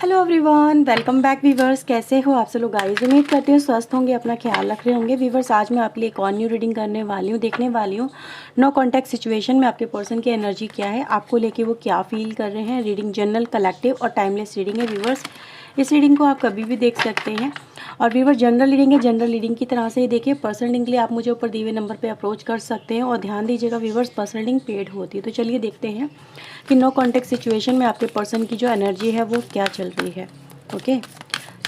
Hello everyone, welcome back viewers. कैसे हो आप सब लोग गाइस? उम्मीद करती हूँ स्वस्थ होंगे, अपना ख्याल रख रहे होंगे। वीवर्स, आज मैं आपके लिए एक और न्यू रीडिंग करने वाली हूँ, देखने वाली हूँ नो कॉन्टैक्ट सिचुएशन में आपके पर्सन की एनर्जी क्या है, आपको लेके वो क्या फील कर रहे हैं। रीडिंग जनरल, कलेक्टिव और टाइमलेस रीडिंग है वीवर्स। इस रीडिंग को आप कभी भी देख सकते हैं। और वीवर, जनरल रीडिंग है, जनरल रीडिंग की तरह से ही देखिए। पर्सनल रीडिंग के लिए आप मुझे ऊपर दिए हुए नंबर पे अप्रोच कर सकते हैं। और ध्यान दीजिएगा वीवर्स, पर्सनल रीडिंग पेड होती है। तो चलिए देखते हैं कि नो कॉन्टैक्ट सिचुएशन में आपके पर्सन की जो एनर्जी है वो क्या चल रही है। ओके,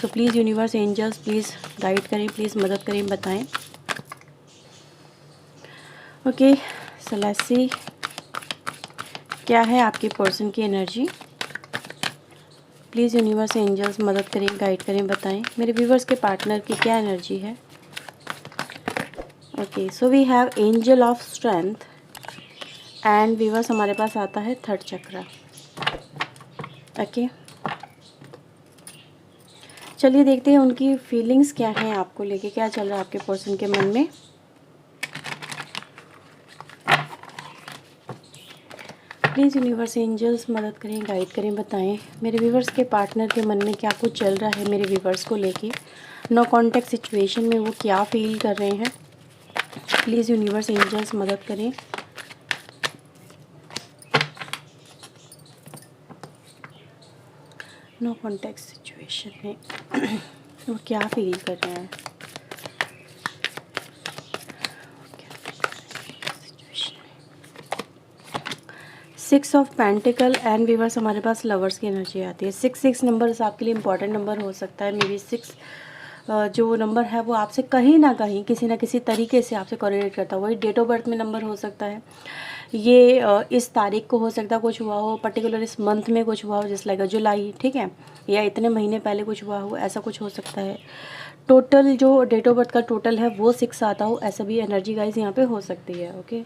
तो please universe, angels, please guide करें, प्लीज़ मदद करें, बताएं। ओके, सो लेट्स सी क्या है आपके पर्सन की एनर्जी। प्लीज़ यूनिवर्स, एंजल्स मदद करें, गाइड करें, बताएं मेरे व्यूवर्स के पार्टनर की क्या एनर्जी है। Okay, so we have angel of strength and viewers हमारे पास आता है थर्ड चक्र। ओके, चलिए देखते हैं उनकी फीलिंग्स क्या हैं, आपको लेके क्या चल रहा है आपके पर्सन के मन में। प्लीज़ यूनिवर्स, एंजल्स मदद करें, गाइड करें, बताएं मेरे व्यूवर्स के पार्टनर के मन में क्या कुछ चल रहा है मेरे व्यूवर्स को लेके। नो कॉन्टैक्ट सिचुएशन में वो क्या फील कर रहे हैं। प्लीज़ यूनिवर्स, एंजल्स मदद करें। नो कॉन्टैक्ट सिचुएशन में वो क्या फील कर रहे हैं। Six of pentacle and viewers हमारे पास लवर्स की एनर्जी आती है। सिक्स नंबर आपके लिए इंपॉर्टेंट नंबर हो सकता है। मे बी सिक्स जो नंबर है वो आपसे कहीं ना कहीं किसी ना किसी तरीके से आपसे कोरिलेट करता है। वही डेट ऑफ बर्थ में नंबर हो सकता है, ये इस तारीख को हो सकता है कुछ हुआ हो, पर्टिकुलर इस मंथ में कुछ हुआ हो, जैसे लाइक जुलाई, ठीक है, या इतने महीने पहले कुछ हुआ हो, ऐसा कुछ हो सकता है। टोटल जो डेट ऑफ बर्थ का टोटल है वो 6 आता हो, ऐसा भी एनर्जी गाइज यहाँ पे हो सकती है। Okay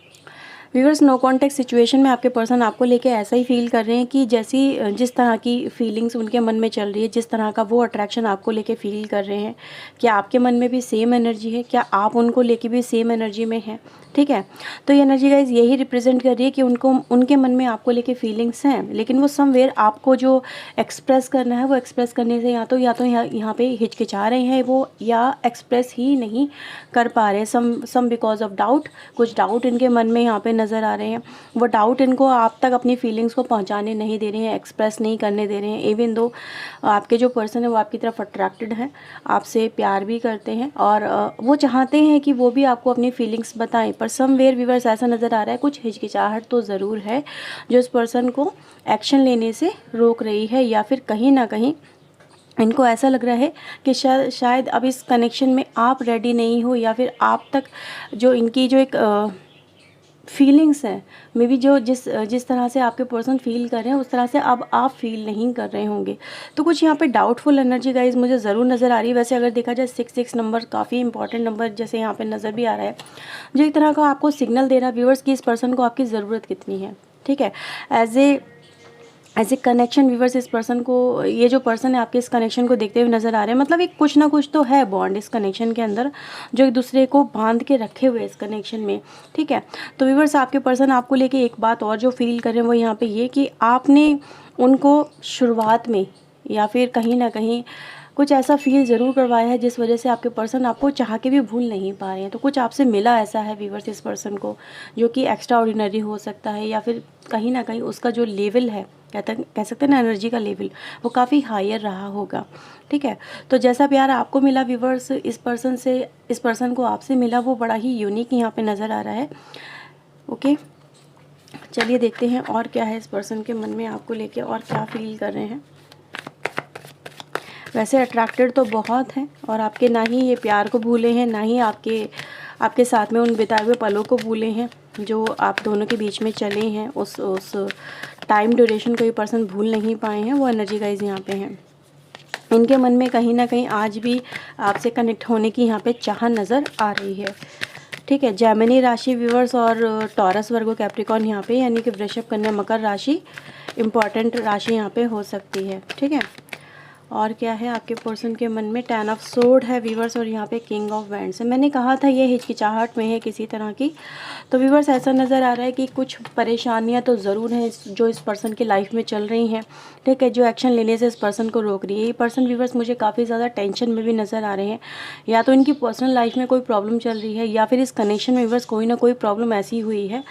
viewers, no contact situation में आपके पर्सन आपको लेके ऐसा ही फील कर रहे हैं कि जैसी जिस तरह की फीलिंग्स उनके मन में चल रही है, जिस तरह का वो अट्रैक्शन आपको लेके फील कर रहे हैं, क्या आपके मन में भी सेम एनर्जी है, क्या आप उनको लेके भी सेम एनर्जी में हैं। ठीक है, तो ये एनर्जी गाइज यही रिप्रेजेंट कर रही है कि उनको उनके मन में आपको लेके फीलिंग्स हैं, लेकिन वो समवेयर आपको जो एक्सप्रेस करना है वो एक्सप्रेस करने से या तो यहाँ पे हिचकिचा रहे हैं वो, या एक्सप्रेस ही नहीं कर पा रहे हैं। सम बिकॉज ऑफ डाउट, कुछ डाउट इनके मन में यहाँ पे नज़र आ रहे हैं। वो डाउट इनको आप तक अपनी फीलिंग्स को पहुँचाने नहीं दे रहे हैं, एक्सप्रेस नहीं करने दे रहे हैं। इवन दो आपके जो पर्सन है वो आपकी तरफ अट्रैक्टेड हैं, आपसे प्यार भी करते हैं और वो चाहते हैं कि वो भी आपको अपनी फीलिंग्स बताएं, पर समवेयर व्यूअर्स ऐसा नज़र आ रहा है कुछ हिचकिचाहट तो ज़रूर है जो इस पर्सन को एक्शन लेने से रोक रही है, या फिर कहीं ना कहीं इनको ऐसा लग रहा है कि शायद अब इस कनेक्शन में आप रेडी नहीं हो, या फिर आप तक जो इनकी जो एक फीलिंग्स हैं, मे बी जो जिस तरह से आपके पर्सन फील कर रहे हैं उस तरह से अब आप फील नहीं कर रहे होंगे। तो कुछ यहाँ पे डाउटफुल एनर्जी गाइज मुझे ज़रूर नज़र आ रही है। वैसे अगर देखा जाए 6 नंबर काफ़ी इंपॉर्टेंट नंबर जैसे यहाँ पे नज़र भी आ रहा है, जो एक तरह का आपको सिग्नल दे रहा है व्यूअर्स कि इस पर्सन को आपकी ज़रूरत कितनी है। ठीक है, एज ए कनेक्शन व्यूवर्स, इस पर्सन को, ये जो पर्सन है आपके इस कनेक्शन को देखते हुए नज़र आ रहे हैं। मतलब एक कुछ ना कुछ तो है बॉन्ड इस कनेक्शन के अंदर जो एक दूसरे को बांध के रखे हुए इस कनेक्शन में। ठीक है, तो व्यूवर्स आपके पर्सन आपको लेके एक बात और जो फील कर रहे हैं वो यहाँ पे ये कि आपने उनको शुरुआत में या फिर कहीं ना कहीं कुछ ऐसा फील ज़रूर करवाया है जिस वजह से आपके पर्सन आपको चाह के भी भूल नहीं पा रहे हैं। तो कुछ आपसे मिला ऐसा है व्यूवर्स इस पर्सन को जो कि एक्स्ट्रा ऑर्डिनरी हो सकता है, या फिर कहीं ना कहीं उसका जो लेवल है, कह सकते हैं ना एनर्जी का लेवल, वो काफ़ी हायर रहा होगा। ठीक है, तो जैसा प्यार आपको मिला व्यूवर्स इस पर्सन से, इस पर्सन को आपसे मिला, वो बड़ा ही यूनिक यहाँ पे नज़र आ रहा है। ओके, चलिए देखते हैं और क्या है इस पर्सन के मन में आपको लेके और क्या फील कर रहे हैं। वैसे अट्रैक्टेड तो बहुत हैं और आपके ना ही ये प्यार को भूले हैं, ना ही आपके साथ में उन बिताए हुए पलों को भूले हैं जो आप दोनों के बीच में चले हैं। उस टाइम ड्यूरेशन को ये पर्सन भूल नहीं पाए हैं। वो एनर्जी गाइज यहाँ पे हैं। इनके मन में कहीं ना कहीं आज भी आपसे कनेक्ट होने की यहाँ पे चाह नज़र आ रही है। ठीक है, जेमिनी राशि व्यूअर्स और टॉरस, वर्गो, कैप्रिकॉर्न यहाँ पे, यानी कि वृषभ, कन्या, मकर राशि इम्पॉर्टेंट राशि यहाँ पे हो सकती है। ठीक है, और क्या है आपके पर्सन के मन में, 10 ऑफ सोर्ड है वीवर्स, और यहाँ पे किंग ऑफ वैंड्स है। मैंने कहा था ये हिचकिचाहट में है किसी तरह की। तो वीवर्स ऐसा नज़र आ रहा है कि कुछ परेशानियाँ तो ज़रूर हैं जो इस पर्सन की लाइफ में चल रही हैं, ठीक है, जो एक्शन लेने से इस पर्सन को रोक रही है। ये पर्सन वीवर्स मुझे काफ़ी ज़्यादा टेंशन में भी नज़र आ रहे हैं, या तो इनकी पर्सनल लाइफ में कोई प्रॉब्लम चल रही है, या फिर इस कनेक्शन में वीवर्स कोई ना कोई प्रॉब्लम ऐसी हुई है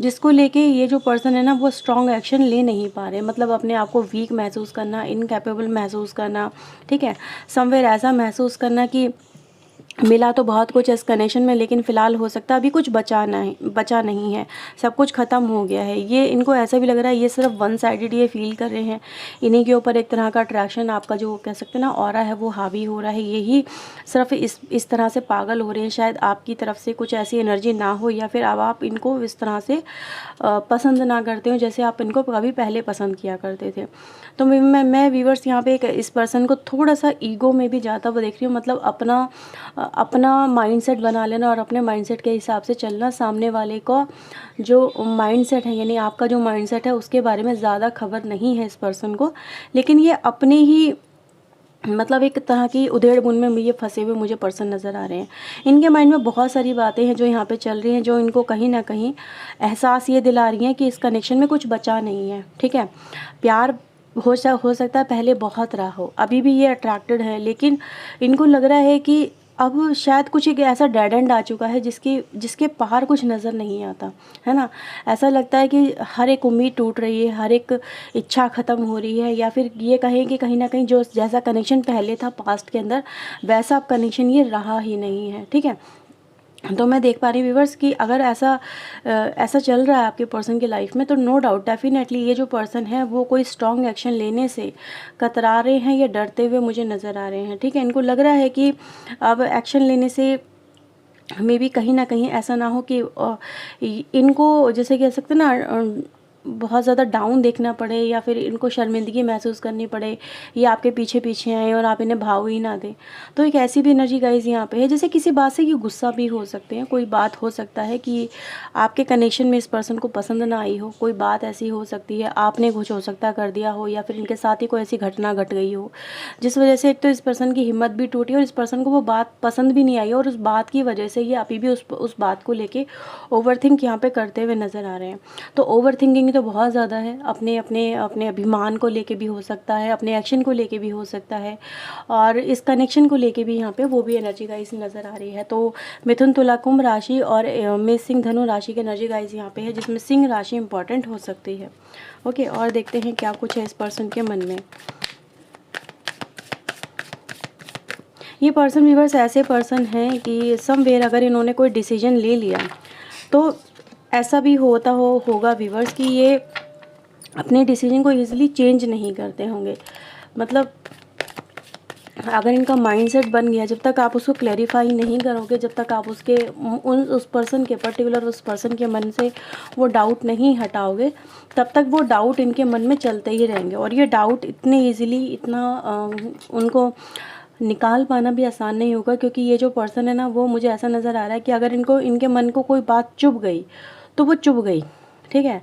जिसको लेके ये जो पर्सन है ना वो स्ट्रॉन्ग एक्शन ले नहीं पा रहे। मतलब अपने आप को वीक महसूस करना, इनकैपेबल महसूस करना, ठीक है, समवेयर ऐसा महसूस करना कि मिला तो बहुत कुछ इस कनेक्शन में, लेकिन फ़िलहाल हो सकता है अभी कुछ बचा नहीं है, सब कुछ ख़त्म हो गया है। ये इनको ऐसा भी लग रहा है ये सिर्फ वन साइडेड ये फील कर रहे हैं, इन्हीं के ऊपर एक तरह का अट्रैक्शन, आपका जो कह सकते हैं ना ऑरा है वो हावी हो रहा है। यही सिर्फ इस तरह से पागल हो रहे हैं, शायद आपकी तरफ से कुछ ऐसी एनर्जी ना हो, या फिर अब आप इनको इस तरह से पसंद ना करते हो जैसे आप इनको कभी पहले पसंद किया करते थे। तो मैं व्यूअर्स यहाँ पे इस पर्सन को थोड़ा सा ईगो में भी जाता हुआ देख रही हूँ। मतलब अपना माइंडसेट बना लेना और अपने माइंडसेट के हिसाब से चलना, सामने वाले को जो माइंडसेट है यानी आपका जो माइंडसेट है उसके बारे में ज़्यादा खबर नहीं है इस पर्सन को, लेकिन ये अपने ही मतलब एक तरह की उधेड़-बुन में ये फंसे हुए मुझे पर्सन नज़र आ रहे हैं। इनके माइंड में बहुत सारी बातें हैं जो यहाँ पे चल रही हैं, जो इनको कहीं ना कहीं एहसास ये दिला रही हैं कि इस कनेक्शन में कुछ बचा नहीं है, ठीक है। प्यार हो सकता है पहले बहुत रहा हो, अभी भी ये अट्रैक्टेड है, लेकिन इनको लग रहा है कि अब शायद कुछ एक ऐसा डेड एंड आ चुका है जिसके पार कुछ नज़र नहीं आता, है ना। ऐसा लगता है कि हर एक उम्मीद टूट रही है, हर एक इच्छा ख़त्म हो रही है, या फिर ये कहें कि कहीं ना कहीं जो जैसा कनेक्शन पहले था पास्ट के अंदर वैसा अब कनेक्शन ये रहा ही नहीं है, ठीक है। तो मैं देख पा रही हूँ व्यूवर्स कि अगर ऐसा चल रहा है आपके पर्सन की लाइफ में, तो नो डाउट डेफिनेटली ये जो पर्सन है वो कोई स्ट्रॉन्ग एक्शन लेने से कतरा रहे हैं या डरते हुए मुझे नज़र आ रहे हैं, ठीक है। इनको लग रहा है कि अब एक्शन लेने से मे भी कहीं ना कहीं ऐसा ना हो कि इनको जैसे कह सकते हैं ना बहुत ज़्यादा डाउन देखना पड़े, या फिर इनको शर्मिंदगी महसूस करनी पड़े, ये आपके पीछे पीछे आए और आप इन्हें भाव ही ना दें। तो एक ऐसी भी एनर्जी गाइस यहाँ पे है, जैसे किसी बात से ये गुस्सा भी हो सकते हैं। कोई बात हो सकता है कि आपके कनेक्शन में इस पर्सन को पसंद ना आई हो, कोई बात ऐसी हो सकती है आपने कुछ हो सकता है कर दिया हो, या फिर इनके साथ ही कोई ऐसी घटना घट गई हो जिस वजह से एक तो इस पर्सन की हिम्मत भी टूटी और इस पर्सन को वो बात पसंद भी नहीं आई, और उस बात की वजह से ये अभी भी उस बात को लेके ओवरथिंक यहाँ पे करते हुए नज़र आ रहे हैं। तो ओवरथिंकिंग तो बहुत ज़्यादा है, अपने अपने अपने अभिमान को लेके भी हो सकता है, अपने एक्शन को लेके भी हो सकता है, और इस कनेक्शन को लेके भी यहाँ पे वो भी एनर्जी गाइस नज़र आ रही है। तो मिथुन, तुला, कुंभ राशि और मेष, सिंह, धनु राशि की एनर्जी गाइस यहाँ पे है, जिसमें सिंह राशि इंपॉर्टेंट हो सकती है। ओके, और देखते हैं क्या कुछ है इस पर्सन के मन में। ये पर्सन व्यूअर्स ऐसे पर्सन हैं कि समवेयर अगर इन्होंने कोई डिसीजन ले लिया तो ऐसा भी होगा व्यूअर्स कि ये अपने डिसीजन को इजीली चेंज नहीं करते होंगे। मतलब अगर इनका माइंडसेट बन गया, जब तक आप उसको क्लैरिफाई नहीं करोगे, जब तक आप उस पर्सन के पर्टिकुलर उस पर्सन के मन से वो डाउट नहीं हटाओगे, तब तक वो डाउट इनके मन में चलते ही रहेंगे। और ये डाउट इतने इजीली उनको निकाल पाना भी आसान नहीं होगा, क्योंकि ये जो पर्सन है ना वो मुझे ऐसा नज़र आ रहा है कि अगर इनके मन को कोई बात चुभ गई तो वो चुभ गई, ठीक है।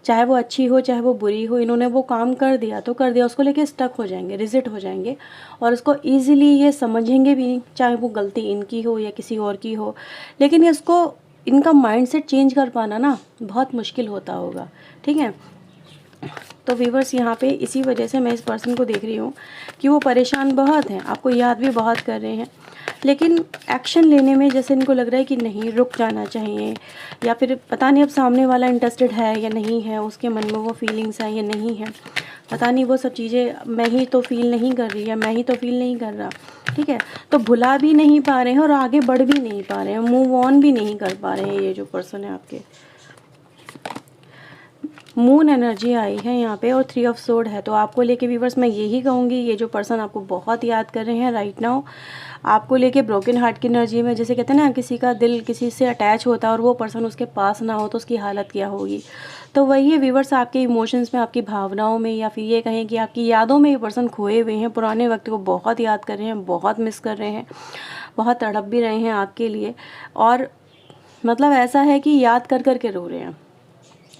चाहे वो अच्छी हो चाहे वो बुरी हो, इन्होंने वो काम कर दिया तो कर दिया, उसको लेके स्टक हो जाएंगे, रिजिट हो जाएंगे, और उसको ईजिली ये समझेंगे भी नहीं, चाहे वो गलती इनकी हो या किसी और की हो। लेकिन इसको इनका माइंडसेट चेंज कर पाना ना बहुत मुश्किल होता होगा, ठीक है। तो व्यूअर्स यहाँ पे इसी वजह से मैं इस पर्सन को देख रही हूँ कि वो परेशान बहुत हैं, आपको याद भी बहुत कर रहे हैं, लेकिन एक्शन लेने में जैसे इनको लग रहा है कि नहीं, रुक जाना चाहिए, या फिर पता नहीं अब सामने वाला इंटरेस्टेड है या नहीं है, उसके मन में वो फीलिंग्स हैं या नहीं है, पता नहीं, वो सब चीज़ें मैं ही तो फील नहीं कर रही है, मैं ही तो फील नहीं कर रहा, ठीक है। तो भुला भी नहीं पा रहे हैं और आगे बढ़ भी नहीं पा रहे हैं, मूव ऑन भी नहीं कर पा रहे हैं। ये जो पर्सन है आपके मून एनर्जी आई है यहाँ पे और 3 ऑफ सोर्ड है। तो आपको लेके व्यूअर्स मैं यही कहूँगी, ये जो पर्सन आपको बहुत याद कर रहे हैं राइट नाउ, आपको लेके ब्रोकन हार्ट की एनर्जी में, जैसे कहते हैं ना किसी का दिल किसी से अटैच होता है और वो पर्सन उसके पास ना हो तो उसकी हालत क्या होगी। तो वही है व्यूअर्स, आपके इमोशंस में, आपकी भावनाओं में, या फिर ये कहें कि आपकी यादों में ये पर्सन खोए हुए हैं, पुराने वक्त को बहुत याद कर रहे हैं, बहुत मिस कर रहे हैं, बहुत तड़प भी रहे हैं आपके लिए, और मतलब ऐसा है कि याद कर कर के रो रहे हैं।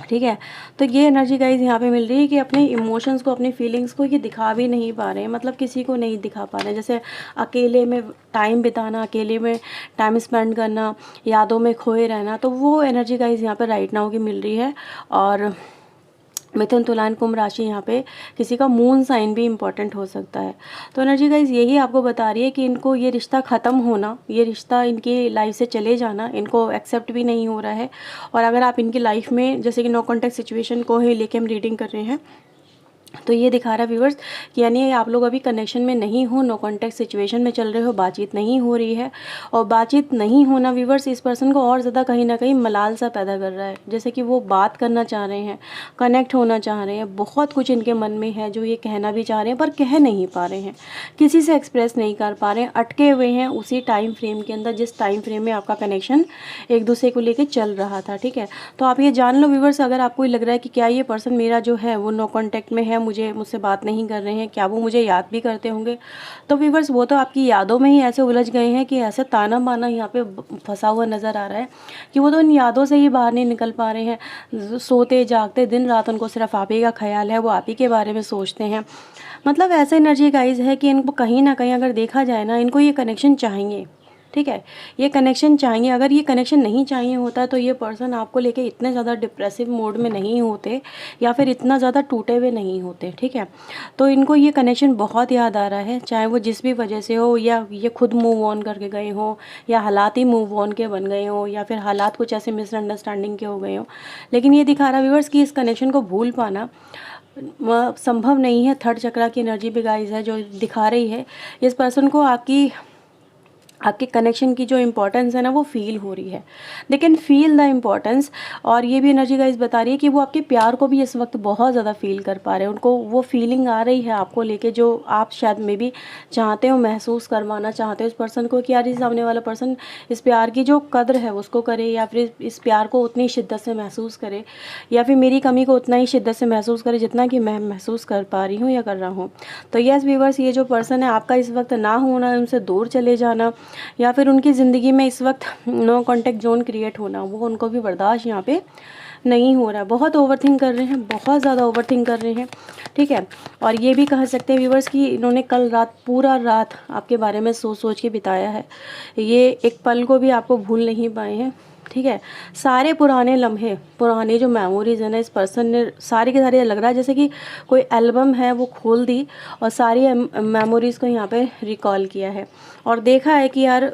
ठीक है। तो ये एनर्जी गाइस यहाँ पे मिल रही है कि अपने इमोशंस को, अपनी फीलिंग्स को ये दिखा भी नहीं पा रहे हैं, मतलब किसी को नहीं दिखा पा रहे हैं। जैसे अकेले में टाइम बिताना, अकेले में टाइम स्पेंड करना, यादों में खोए रहना, तो वो एनर्जी गाइस यहाँ पे राइट नाउ की मिल रही है। और मिथुन, तुलान, कुंभ राशि, यहाँ पे किसी का मून साइन भी इम्पॉर्टेंट हो सकता है। तो एनर्जी गाइज यही आपको बता रही है कि इनको ये रिश्ता ख़त्म होना, ये रिश्ता इनकी लाइफ से चले जाना, इनको एक्सेप्ट भी नहीं हो रहा है। और अगर आप इनकी लाइफ में, जैसे कि नो कॉन्टैक्ट सिचुएशन को ही लेके हम रीडिंग कर रहे हैं, तो ये दिखा रहा है व्यूवर्स कि यानी आप लोग अभी कनेक्शन में नहीं हो, नो कॉन्टैक्ट सिचुएशन में चल रहे हो, बातचीत नहीं हो रही है। और बातचीत नहीं होना व्यूवर्स इस पर्सन को और ज़्यादा कहीं ना कहीं मलाल सा पैदा कर रहा है। जैसे कि वो बात करना चाह रहे हैं, कनेक्ट होना चाह रहे हैं, बहुत कुछ इनके मन में है जो ये कहना भी चाह रहे हैं पर कह नहीं पा रहे हैं, किसी से एक्सप्रेस नहीं कर पा रहे हैं, अटके हुए हैं उसी टाइम फ्रेम के अंदर जिस टाइम फ्रेम में आपका कनेक्शन एक दूसरे को लेकर चल रहा था। ठीक है, तो आप ये जान लो व्यूवर्स, अगर आपको लग रहा है कि क्या ये पर्सन मेरा जो है वो नो कॉन्टैक्ट में है, मुझसे बात नहीं कर रहे हैं, क्या वो मुझे याद भी करते होंगे, तो व्यूवर्स वो तो आपकी यादों में ही ऐसे उलझ गए हैं कि ऐसे ताना बाना यहाँ पे फंसा हुआ नज़र आ रहा है कि वो तो इन यादों से ही बाहर नहीं निकल पा रहे हैं। सोते जागते दिन रात उनको सिर्फ आप ही का ख्याल है, वो आप ही के बारे में सोचते हैं। मतलब ऐसे एनर्जी गाइज है कि इनको कहीं ना कहीं अगर देखा जाए ना, इनको ये कनेक्शन चाहिए। ठीक है, ये कनेक्शन चाहिए। अगर ये कनेक्शन नहीं चाहिए होता तो ये पर्सन आपको लेके इतने ज़्यादा डिप्रेसिव मोड में नहीं होते या फिर इतना ज़्यादा टूटे हुए नहीं होते। ठीक है, तो इनको ये कनेक्शन बहुत याद आ रहा है, चाहे वो जिस भी वजह से हो, या ये खुद मूव ऑन करके गए हो, या हालात ही मूव ऑन के बन गए हो, या फिर हालात कुछ ऐसे मिसअंडरस्टैंडिंग के हो गए हो। लेकिन ये दिखा रहा है व्यूअर्स कि इस कनेक्शन को भूल पाना संभव नहीं है। थर्ड चक्रा की एनर्जी भी गाइज है जो दिखा रही है इस पर्सन को आपके कनेक्शन की जो इम्पोर्टेंस है ना वो फील हो रही है। लेकिन फील द इम्पोर्टेंस, और ये भी एनर्जी गाइस बता रही है कि वो आपके प्यार को भी इस वक्त बहुत ज़्यादा फील कर पा रहे हैं। उनको वो फीलिंग आ रही है आपको लेके जो आप शायद मे बी चाहते हो, महसूस करवाना चाहते हो इस पर्सन को कि यार इस सामने वाला पर्सन इस प्यार की जो कद्र है उसको करे, या फिर इस प्यार को उतनी शिद्दत से महसूस करे, या फिर मेरी कमी को उतना ही शिद्दत से महसूस करे जितना कि मैं महसूस कर पा रही हूँ या कर रहा हूँ। तो यस व्यूअर्स, ये जो पर्सन है आपका इस वक्त ना होना, उनसे दूर चले जाना, या फिर उनकी ज़िंदगी में इस वक्त नो कॉन्टैक्ट जोन क्रिएट होना, वो उनको भी बर्दाश्त यहाँ पे नहीं हो रहा है। बहुत ओवरथिंक कर रहे हैं, बहुत ज़्यादा ओवरथिंक कर रहे हैं। ठीक है, और ये भी कह सकते हैं व्यूवर्स कि इन्होंने कल रात पूरा रात आपके बारे में सोच सोच के बिताया है, ये एक पल को भी आपको भूल नहीं पाए हैं। ठीक है, सारे पुराने लम्हे, पुराने जो मेमोरीज है ना, इस पर्सन ने सारी के सारे, लग रहा है जैसे कि कोई एल्बम है वो खोल दी और सारी मेमोरीज़ को यहाँ पे रिकॉल किया है और देखा है कि यार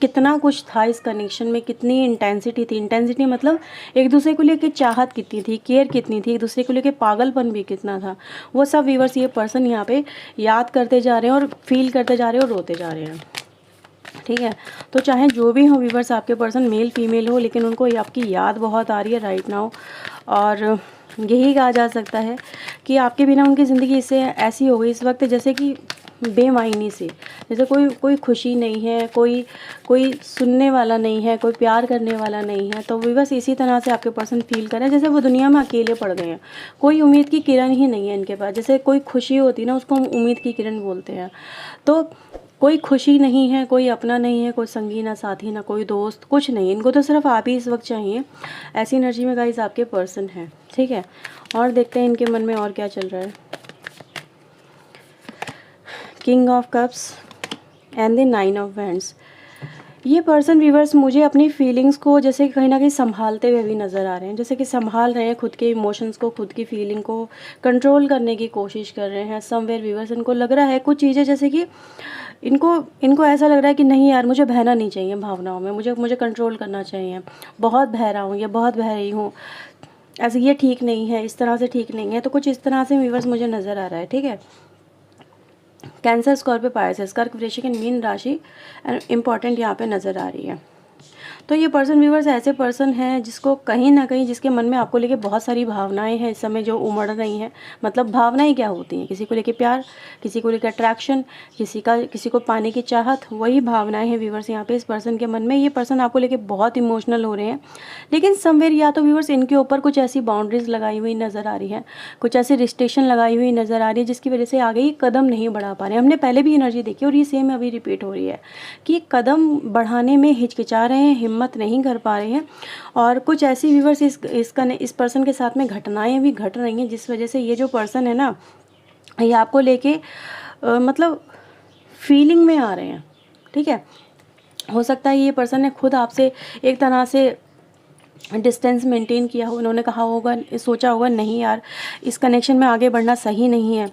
कितना कुछ था इस कनेक्शन में, कितनी इंटेंसिटी थी। इंटेंसिटी मतलब एक दूसरे को लेके चाहत कितनी थी, केयर कितनी थी, एक दूसरे को लेके पागलपन भी कितना था, वो सब व्यूवर्स ये पर्सन यहाँ पे याद करते जा रहे हैं और फील करते जा रहे हैं और रोते जा रहे हैं। ठीक है, तो चाहे जो भी हो व्यूवर्स, आपके पर्सन मेल फीमेल हो, लेकिन उनको आपकी याद बहुत आ रही है राइट नाउ। और यही कहा जा सकता है कि आपके बिना उनकी ज़िंदगी इससे ऐसी हो गई इस वक्त जैसे कि बेमायनी से, जैसे कोई खुशी नहीं है, कोई सुनने वाला नहीं है, कोई प्यार करने वाला नहीं है। तो व्यूवर्स इसी तरह से आपके पर्सन फील करें जैसे वो दुनिया में अकेले पड़ गए हैं, कोई उम्मीद की किरण ही नहीं है इनके पास। जैसे कोई खुशी होती है ना, उसको हम उम्मीद की किरण बोलते हैं। तो कोई खुशी नहीं है, कोई अपना नहीं है, कोई संगी ना साथी ना कोई दोस्त, कुछ नहीं, इनको तो सिर्फ आप ही इस वक्त चाहिए। ऐसी एनर्जी में गाइस आपके पर्सन है। ठीक है, और देखते हैं इनके मन में और क्या चल रहा है। King of cups and the 9 of wands. ये पर्सन व्यूअर्स मुझे अपनी फीलिंग्स को जैसे कहीं ना कहीं संभालते हुए भी नज़र आ रहे हैं, जैसे कि संभाल रहे हैं खुद के इमोशंस को, खुद की फीलिंग को कंट्रोल करने की कोशिश कर रहे हैं। समवेयर व्यूअर्स इनको लग रहा है कुछ चीज़ें, जैसे कि इनको ऐसा लग रहा है कि नहीं यार, मुझे बहना नहीं चाहिए भावनाओं में, मुझे कंट्रोल करना चाहिए, बहुत बह रहा हूँ या बहुत बह रही हूँ, ऐसे ये ठीक नहीं है, इस तरह से ठीक नहीं है। तो कुछ इस तरह से व्यूअर्स मुझे नज़र आ रहा है। ठीक है, कैंसर, स्कॉर्पियो, पाइसेस, कर्क, वृश्चिक, मीन राशि इंपॉर्टेंट यहाँ पे नज़र आ रही है। तो ये पर्सन व्यूवर्स ऐसे पर्सन हैं जिसको कहीं ना कहीं, जिसके मन में आपको लेके बहुत सारी भावनाएं हैं इस समय जो उमड़ रही हैं। मतलब भावनाएं क्या होती हैं, किसी को लेके प्यार, किसी को लेकर अट्रैक्शन, किसी को पाने की चाहत, वही भावनाएं हैं व्यूवर्स यहाँ पे इस पर्सन के मन में। ये पर्सन आपको लेके बहुत इमोशनल हो रहे हैं, लेकिन समवेयर या तो व्यूवर्स इनके ऊपर कुछ ऐसी बाउंड्रीज लगाई हुई नज़र आ रही है, कुछ ऐसी रिस्ट्रिक्शन लगाई हुई नज़र आ रही है जिसकी वजह से आगे ये कदम नहीं बढ़ा पा रहे हैं। हमने पहले भी एनर्जी देखी और ये सेम अभी रिपीट हो रही है कि कदम बढ़ाने में हिचकिचा रहे हैं, हिम्मत नहीं कर पा रहे हैं। और कुछ ऐसी व्यूवर्स इस पर्सन के साथ में घटनाएँ भी घट रही हैं, जिस वजह से ये जो पर्सन है ना, ये आपको लेके मतलब फीलिंग में आ रहे हैं, ठीक है। हो सकता है ये पर्सन ने खुद आपसे एक तरह से डिस्टेंस मेंटेन किया हो, उन्होंने कहा होगा, सोचा होगा नहीं यार इस कनेक्शन में आगे बढ़ना सही नहीं है,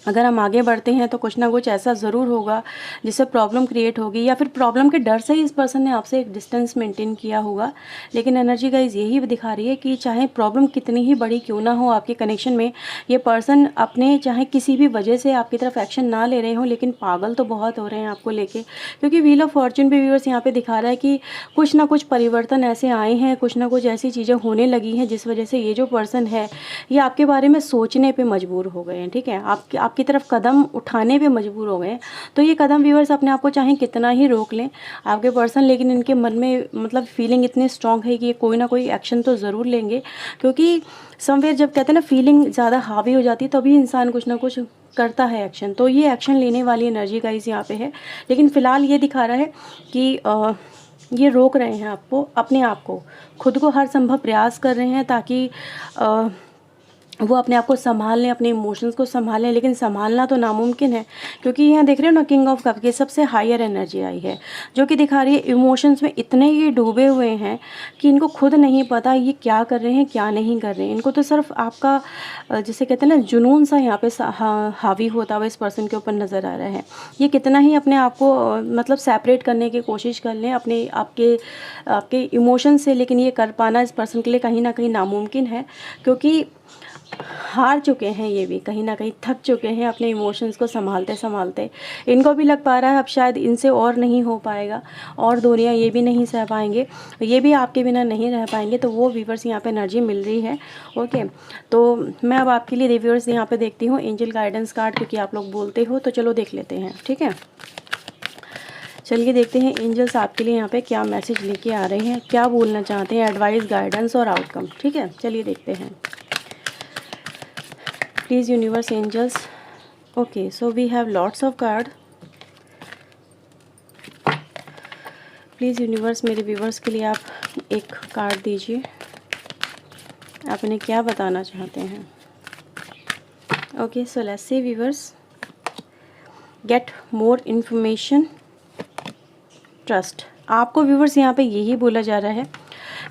अगर हम आगे बढ़ते हैं तो कुछ ना कुछ ऐसा ज़रूर होगा जिससे प्रॉब्लम क्रिएट होगी, या फिर प्रॉब्लम के डर से ही इस पर्सन ने आपसे एक डिस्टेंस मेंटेन किया होगा। लेकिन एनर्जी गाइस यही दिखा रही है कि चाहे प्रॉब्लम कितनी ही बड़ी क्यों ना हो आपके कनेक्शन में, ये पर्सन अपने चाहे किसी भी वजह से आपकी तरफ एक्शन ना ले रहे हो, लेकिन पागल तो बहुत हो रहे हैं आपको लेके। क्योंकि व्हील ऑफ फॉर्चून पे व्यूअर्स यहाँ पे दिखा रहा है कि कुछ ना कुछ परिवर्तन ऐसे आए हैं, कुछ ना कुछ ऐसी चीज़ें होने लगी हैं जिस वजह से ये जो पर्सन है ये आपके बारे में सोचने पे मजबूर हो गए हैं, ठीक है। आपकी तरफ कदम उठाने पे मजबूर हो गए हैं। तो ये कदम व्यूअर्स अपने आप को चाहे कितना ही रोक लें आपके पर्सन, लेकिन इनके मन में मतलब फीलिंग इतनी स्ट्रांग है कि ये कोई ना कोई एक्शन तो ज़रूर लेंगे। क्योंकि समवेयर जब कहते हैं ना फीलिंग ज़्यादा हावी हो जाती है तभी इंसान कुछ ना कुछ करता है एक्शन। तो ये एक्शन लेने वाली एनर्जी गाइस यहाँ पे है। लेकिन फ़िलहाल ये दिखा रहा है कि ये रोक रहे हैं आपको, अपने आप को, खुद को हर संभव प्रयास कर रहे हैं ताकि वो अपने आप को संभाल लें, अपने इमोशंस को संभालें। लेकिन संभालना तो नामुमकिन है, क्योंकि यहाँ देख रहे हो ना किंग ऑफ कप की सबसे हायर एनर्जी आई है, जो कि दिखा रही है इमोशंस में इतने ये डूबे हुए हैं कि इनको खुद नहीं पता ये क्या कर रहे हैं क्या नहीं कर रहे हैं। इनको तो सिर्फ आपका जैसे कहते हैं ना जुनून सा यहाँ पे हावी होता हुआ इस पर्सन के ऊपर नज़र आ रहा है। ये कितना ही अपने आप को मतलब सेपरेट करने की कोशिश कर लें अपने आपके इमोशन से, लेकिन ये कर पाना इस पर्सन के लिए कहीं ना कहीं नामुमकिन है। क्योंकि हार चुके हैं, ये भी कहीं ना कहीं थक चुके हैं अपने इमोशंस को संभालते संभालते। इनको भी लग पा रहा है अब शायद इनसे और नहीं हो पाएगा, और दुनिया ये भी नहीं सह पाएंगे, ये भी आपके बिना नहीं रह पाएंगे। तो वो व्यूअर्स यहाँ पे एनर्जी मिल रही है। ओके, तो मैं अब आपके लिए व्यूअर्स यहाँ पे देखती हूँ एंजल गाइडेंस कार्ड, क्योंकि आप लोग बोलते हो तो चलो देख लेते हैं, ठीक है। चलिए देखते हैं एंजल्स आपके लिए यहाँ पे क्या मैसेज लेके आ रहे हैं, क्या बोलना चाहते हैं, एडवाइस, गाइडेंस और आउटकम, ठीक है। चलिए देखते हैं। Please universe angels. Okay, so we have lots of card. Please universe मेरे व्यूवर्स के लिए आप एक कार्ड दीजिए, आप इन्हें क्या बताना चाहते हैं। Okay, so let's see viewers, get more information, trust. आपको व्यूवर्स यहाँ पे यही बोला जा रहा है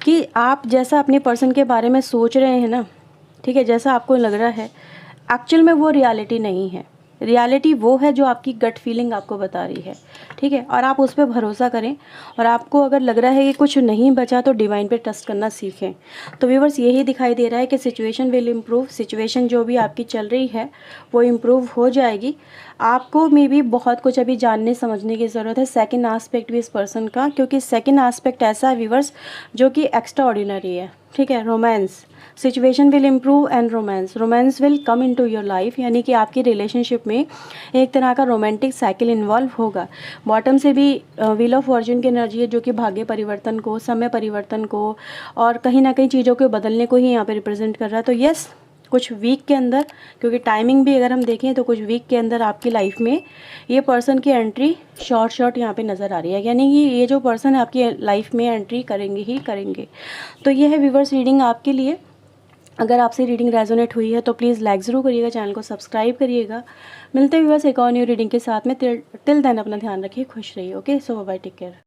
कि आप जैसा अपने पर्सन के बारे में सोच रहे हैं ना, ठीक है, जैसा आपको लग रहा है एक्चुअल में वो रियलिटी नहीं है। रियलिटी वो है जो आपकी गट फीलिंग आपको बता रही है, ठीक है। और आप उस पर भरोसा करें, और आपको अगर लग रहा है कि कुछ नहीं बचा तो डिवाइन पे ट्रस्ट करना सीखें। तो व्यूअर्स यही दिखाई दे रहा है कि सिचुएशन विल इम्प्रूव, सिचुएशन जो भी आपकी चल रही है वो इम्प्रूव हो जाएगी। आपको मे भी बहुत कुछ अभी जानने समझने की ज़रूरत है, सेकंड एस्पेक्ट भी इस पर्सन का, क्योंकि सेकंड एस्पेक्ट ऐसा है व्यूअर्स जो कि एक्स्ट्रा ऑर्डिनरी है, ठीक है। Romance, situation will improve and romance will come into your life, यानी कि आपकी रिलेशनशिप में एक तरह का रोमांटिक साइकिल इन्वॉल्व होगा। बॉटम से भी व्हील ऑफ फॉर्चून की एनर्जी है, जो कि भाग्य परिवर्तन को, समय परिवर्तन को और कहीं ना कहीं चीज़ों को बदलने को ही यहाँ पे रिप्रेजेंट कर रहा है। तो यस, कुछ वीक के अंदर, क्योंकि टाइमिंग भी अगर हम देखें तो कुछ वीक के अंदर आपकी लाइफ में ये पर्सन की एंट्री शॉर्ट यहाँ पे नज़र आ रही है, यानी कि ये जो पर्सन है आपकी लाइफ में एंट्री करेंगे ही करेंगे। तो ये है व्यूअर्स रीडिंग आपके लिए। अगर आपसे रीडिंग रेजोनेट हुई है तो प्लीज़ लाइक ज़रूर करिएगा, चैनल को सब्सक्राइब करिएगा। मिलते हैं व्यूअर्स एक और न्यू रीडिंग के साथ में। टिल देन अपना ध्यान रखिए, खुश रहिए। ओके, सो बाय, टेक केयर।